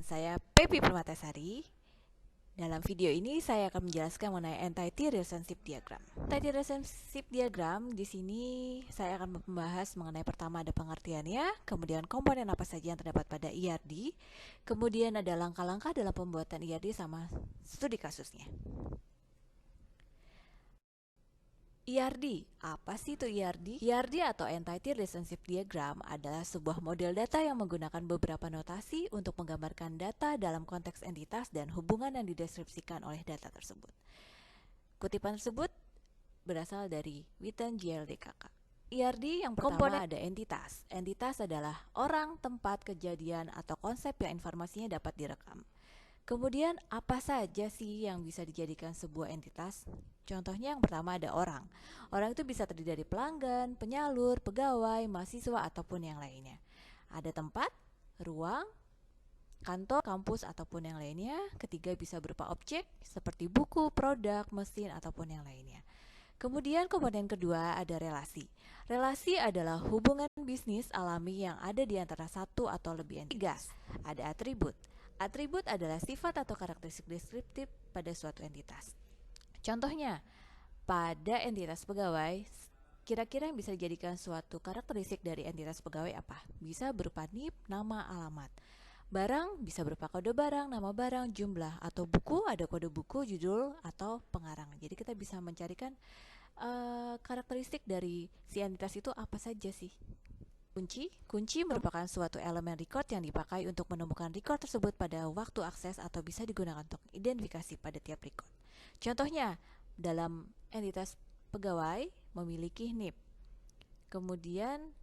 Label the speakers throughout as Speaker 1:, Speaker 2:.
Speaker 1: saya Pepi Permatasari. Dalam video ini saya akan menjelaskan mengenai Entity Relationship Diagram. Entity Relationship Diagram di sini saya akan membahas mengenai pertama ada pengertiannya, kemudian komponen apa saja yang terdapat pada IRD, kemudian ada langkah-langkah dalam pembuatan IRD sama studi kasusnya. IRD, apa sih itu IRD? IRD atau Entity Relationship Diagram adalah sebuah model data yang menggunakan beberapa notasi untuk menggambarkan data dalam konteks entitas dan hubungan yang dideskripsikan oleh data tersebut. Kutipan tersebut berasal dari Witten JLDKK. IRD yang pertama ada entitas. Entitas adalah orang, tempat, kejadian, atau konsep yang informasinya dapat direkam. Kemudian apa saja sih yang bisa dijadikan sebuah entitas? Contohnya yang pertama ada orang. Orang itu bisa terdiri dari pelanggan, penyalur, pegawai, mahasiswa, ataupun yang lainnya. Ada tempat, ruang, kantor, kampus, ataupun yang lainnya. Ketiga bisa berupa objek seperti buku, produk, mesin, ataupun yang lainnya. Kemudian komponen kedua ada relasi. Relasi adalah hubungan bisnis alami yang ada di antara satu atau lebih entitas. Ada atribut. Atribut adalah sifat atau karakteristik deskriptif pada suatu entitas. Contohnya, pada entitas pegawai, kira-kira yang bisa dijadikan suatu karakteristik dari entitas pegawai apa? Bisa berupa NIP, nama, alamat. Barang bisa berupa kode barang, nama barang, jumlah, atau buku ada kode buku, judul, atau pengarang. Jadi kita bisa mencarikan karakteristik dari si entitas itu apa saja sih. Kunci merupakan suatu elemen record yang dipakai untuk menemukan record tersebut pada waktu akses atau bisa digunakan untuk identifikasi pada tiap record. Contohnya, dalam entitas pegawai memiliki NIP. Kemudian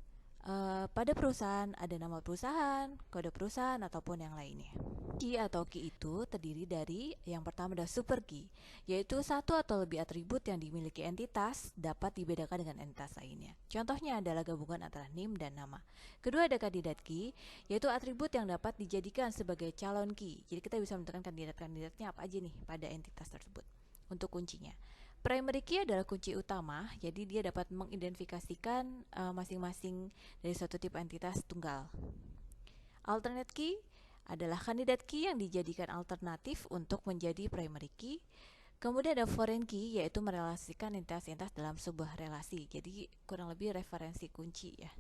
Speaker 1: pada perusahaan ada nama perusahaan, kode perusahaan, ataupun yang lainnya. Key atau key itu terdiri dari yang pertama adalah super key, yaitu satu atau lebih atribut yang dimiliki entitas dapat dibedakan dengan entitas lainnya. Contohnya adalah gabungan antara NIM dan nama. Kedua ada kandidat key, yaitu atribut yang dapat dijadikan sebagai calon key. Jadi kita bisa menentukan kandidat-kandidatnya apa aja nih pada entitas tersebut. Untuk kuncinya, primary key adalah kunci utama, jadi dia dapat mengidentifikasikan masing-masing dari suatu tipe entitas tunggal. Alternate key adalah kandidat key yang dijadikan alternatif untuk menjadi primary key. Kemudian ada foreign key, yaitu merelasikan entitas-entitas dalam sebuah relasi, jadi kurang lebih referensi kunci ya.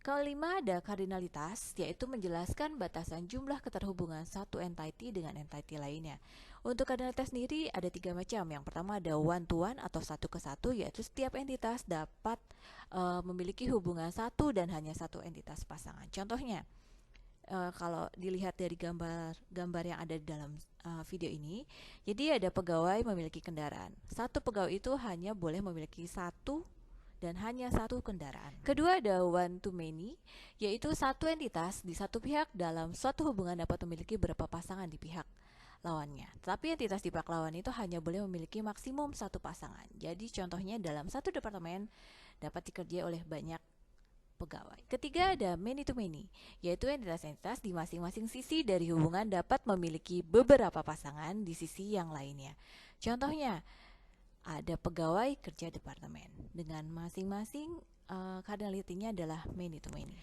Speaker 1: Kelima ada kardinalitas, yaitu menjelaskan batasan jumlah keterhubungan satu entity dengan entity lainnya. Untuk kardinalitas sendiri ada 3 macam. Yang pertama ada one to one atau satu ke satu, yaitu setiap entitas dapat memiliki hubungan satu dan hanya satu entitas pasangan. Contohnya, kalau dilihat dari gambar yang ada di dalam video ini, jadi ada pegawai memiliki kendaraan. Satu pegawai itu hanya boleh memiliki satu dan hanya satu kendaraan. Kedua ada one to many, yaitu satu entitas di satu pihak dalam suatu hubungan dapat memiliki beberapa pasangan di pihak lawannya. Tapi entitas di pihak lawan itu hanya boleh memiliki maksimum satu pasangan. Jadi contohnya dalam satu departemen dapat dikerjai oleh banyak pegawai. Ketiga ada many to many, yaitu entitas-entitas di masing-masing sisi dari hubungan dapat memiliki beberapa pasangan di sisi yang lainnya. Contohnya, ada pegawai kerja departemen dengan masing-masing kardinalitinya adalah many to many.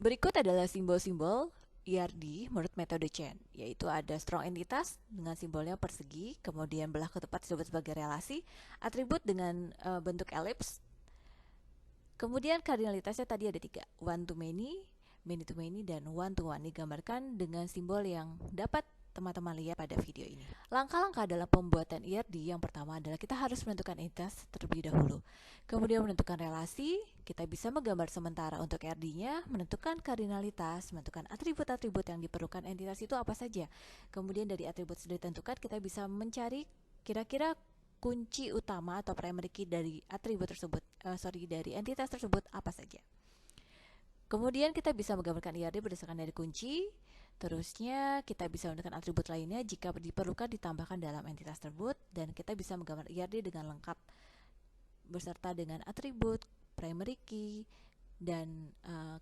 Speaker 1: Berikut adalah simbol-simbol IRD menurut metode Chen, yaitu ada strong entitas dengan simbolnya persegi, kemudian belah ketupat disebut sebagai relasi, atribut dengan bentuk elips. Kemudian kardinalitasnya tadi ada 3, one to many to many, dan one to one, digambarkan dengan simbol yang dapat teman-teman lihat pada video ini. Langkah-langkah dalam pembuatan IRD yang pertama adalah kita harus menentukan entitas terlebih dahulu. Kemudian menentukan relasi, kita bisa menggambar sementara untuk IRD-nya, menentukan kardinalitas, menentukan atribut-atribut yang diperlukan entitas itu apa saja. Kemudian dari atribut sudah ditentukan, kita bisa mencari kira-kira kunci utama atau primary key dari atribut tersebut, dari entitas tersebut apa saja. Kemudian kita bisa menggambarkan IRD berdasarkan dari kunci. Terusnya kita bisa menentukan atribut lainnya jika diperlukan ditambahkan dalam entitas tersebut, dan kita bisa menggambar IRD dengan lengkap beserta dengan atribut, primary key, dan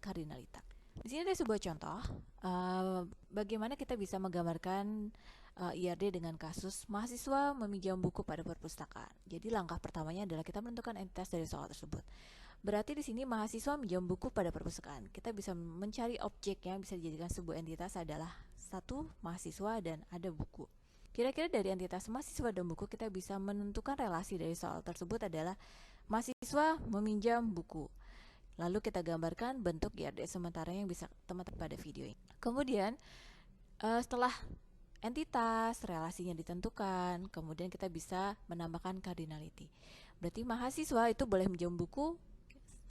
Speaker 1: kardinalitas. Di sini ada sebuah contoh bagaimana kita bisa menggambarkan IRD dengan kasus mahasiswa meminjam buku pada perpustakaan. Jadi langkah pertamanya adalah kita menentukan entitas dari soal tersebut. Berarti di sini mahasiswa minjam buku pada perpustakaan. Kita bisa mencari objek yang bisa dijadikan sebuah entitas adalah satu mahasiswa dan ada buku. Kira-kira dari entitas mahasiswa dan buku kita bisa menentukan relasi dari soal tersebut adalah mahasiswa meminjam buku. Lalu kita gambarkan bentuk IRD sementara yang bisa teman-teman pada video ini. Kemudian setelah entitas, relasinya ditentukan, kemudian kita bisa menambahkan cardinality. Berarti mahasiswa itu boleh minjam buku.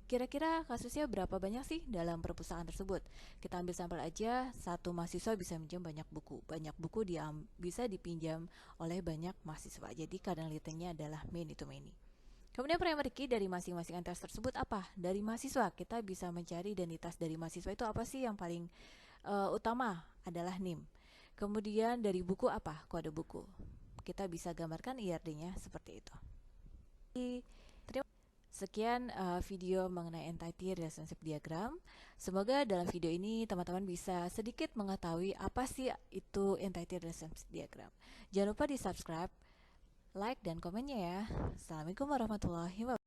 Speaker 1: Kira-kira kasusnya berapa banyak sih dalam perpustakaan tersebut? Kita ambil sampel aja, satu mahasiswa bisa minjam banyak buku. Banyak buku bisa dipinjam oleh banyak mahasiswa. Jadi cardinality-nya adalah many to many. Kemudian primary key dari masing-masing entitas tersebut apa? Dari mahasiswa, kita bisa mencari identitas dari mahasiswa itu apa sih yang paling utama adalah NIM. Kemudian dari buku apa? Kode buku. Kita bisa gambarkan IRD-nya seperti itu. Sekian video mengenai entity relationship diagram. Semoga dalam video ini teman-teman bisa sedikit mengetahui apa sih itu entity relationship diagram. Jangan lupa di subscribe, like, dan komennya ya. Assalamualaikum warahmatullahi wabarakatuh.